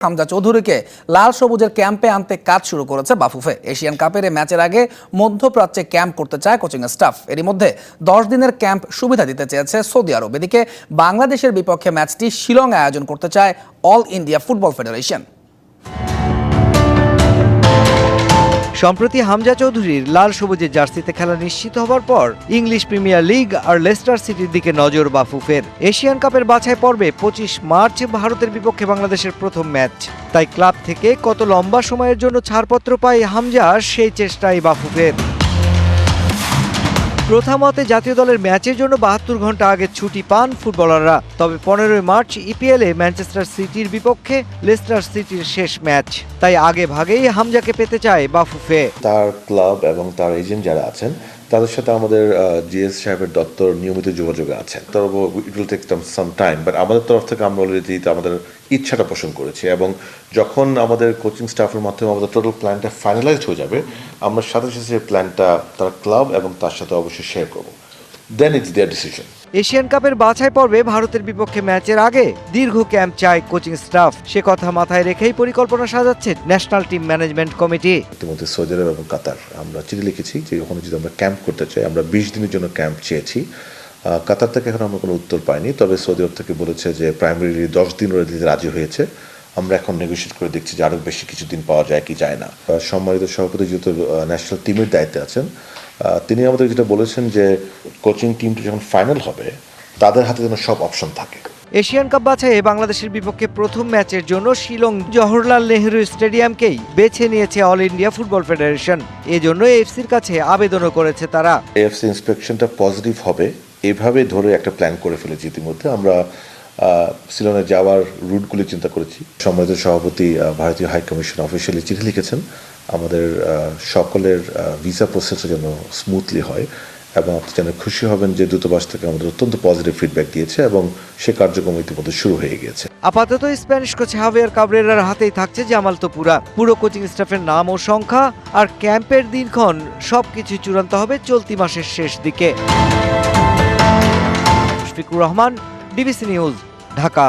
হামজা চৌধুরীকে লাল সবুজের ক্যাম্পে আনতে কাজ শুরু করেছে বাফুফে। এশিয়ান কাপের এই ম্যাচের আগে মধ্যপ্রাচ্যে ক্যাম্প করতে চায় কোচিং স্টাফ। এরই মধ্যে 10 দিনের ক্যাম্প সুবিধা দিতে চেয়েছে সৌদি আরব। এদিকে বাংলাদেশের বিপক্ষে ম্যাচটি শিলংয়ে আয়োজন করতে চায় অল ইন্ডিয়া ফুটবল ফেডারেশন। সম্প্রতি হামজা চৌধুরীর লাল সবুজের জার্সিতে খেলা নিশ্চিত হবার পর ইংলিশ প্রিমিয়ার লিগ আর লেস্টার সিটির দিকে নজর বাফুফের। এশিয়ান কাপের বাছাই পর্বে 25 মার্চ ভারতের বিপক্ষে বাংলাদেশের প্রথম ম্যাচ, তাই ক্লাব থেকে কত লম্বা সময়ের জন্য ছাড়পত্র পায় হামজা, সেই চেষ্টাই বাফুফের। প্রথমতে জাতীয় দলের ম্যাচের জন্য 72 ঘন্টা আগে ছুটি পান ফুটবলাররা। তবে 15 মার্চ ইপিএলে ম্যানচেস্টার সিটির বিপক্ষে লেস্টার সিটির শেষ ম্যাচ, তাই আগে ভাগেই হামজাকে পেতে চায় বাফুফে। তার ক্লাব এবং তার এজেন্ট যারা আছেন তাদের সাথে আমাদের জিএস সাহেবের দপ্তর নিয়মিত যোগাযোগে আছেন। It will take some time, but আমাদের তরফ থেকে আমরা অলরেডি আমাদের ইচ্ছাটা পোষণ করেছি, এবং যখন আমাদের কোচিং স্টাফের মাধ্যমে আমাদের টোটাল প্ল্যানটা ফাইনালাইজড হয়ে যাবে, আমরা সাথে সাথে প্ল্যানটা তার ক্লাব এবং তার সাথে অবশ্যই শেয়ার করবো। দেন ইটস দেয়ার ডিসিশন। এশিয়ান কাপের বাছাই পর্বে ভারতের বিপক্ষে ম্যাচের আগে দীর্ঘ ক্যাম্প চায় কোচিং স্টাফ। সে কথা মাথায় রেখেই পরিকল্পনা সাজাচ্ছে ন্যাশনাল টিম ম্যানেজমেন্ট কমিটি। ইতিমধ্যে সৌদি আরব এবং কাতার আমরা চিঠি লিখেছি যে ওখানে যদি আমরা ক্যাম্প করতে চাই, আমরা 20 দিনের জন্য ক্যাম্প চেয়েছি। কাতার থেকে এখন আমরা কোনো উত্তর পাইনি, তবে সৌদি আরব থেকে বলেছে যে প্রাইমারি 10 দিন ওরা দিতে রাজি হয়েছে। আমরা এখন নেগোশিয়েট করে দেখছি যে আরও বেশি কিছুদিন পাওয়া যায় কি যায় না। সম্মানিত সভাপতি যেহেতু ন্যাশনাল টিমের দায়িত্বে আছেন, তিনি আমাদের যেটা বলেছেন যে কোচিং টিমটি যখন ফাইনাল হবে তাদের হাতে যেন সব অপশন থাকে। এশিয়ান কাপ বাছাইয়ে বাংলাদেশের বিপক্ষে প্রথম ম্যাচের জন্য শিলং জওহরলাল নেহরু স্টেডিয়ামকেই বেছে নিয়েছে অল ইন্ডিয়া ফুটবল ফেডারেশন। এজন্য এফসির কাছে আবেদনও করেছে তারা। এএফসি ইন্সপেকশনটা পজিটিভ হবে এভাবে ধরে একটা প্ল্যান করে ফেলেছি। ইতিমধ্যে আমরা শিলংয়ে যাওয়ার রুটগুলি চিন্তা করেছি। সম্মানিত সভাপতি ভারতীয় হাই কমিশন অফিসিয়ালি চিঠি লিখেছেন আমাদের সকলের ভিসা প্রসেসের জন্য স্মুথলি হয়, এবং আপনি যেন খুশি হবেন যে দূতাবাস থেকে আমাদের অত্যন্ত পজিটিভ ফিডব্যাক দিয়েছে এবং সে কার্যক্রম ইতিমধ্যে শুরু হয়ে গিয়েছে। আপাতত স্প্যানিশ কোচ হাভিয়ার কাবরেরার হাতেই থাকছে জামাল তোপুরা। পুরো কোচিং স্টাফের নাম ও সংখ্যা আর ক্যাম্পের দিনক্ষণ সবকিছু চূড়ান্ত হবে চলতি মাসের শেষ দিকে। Mushfiqur Rahman, DBC news, Dhaka.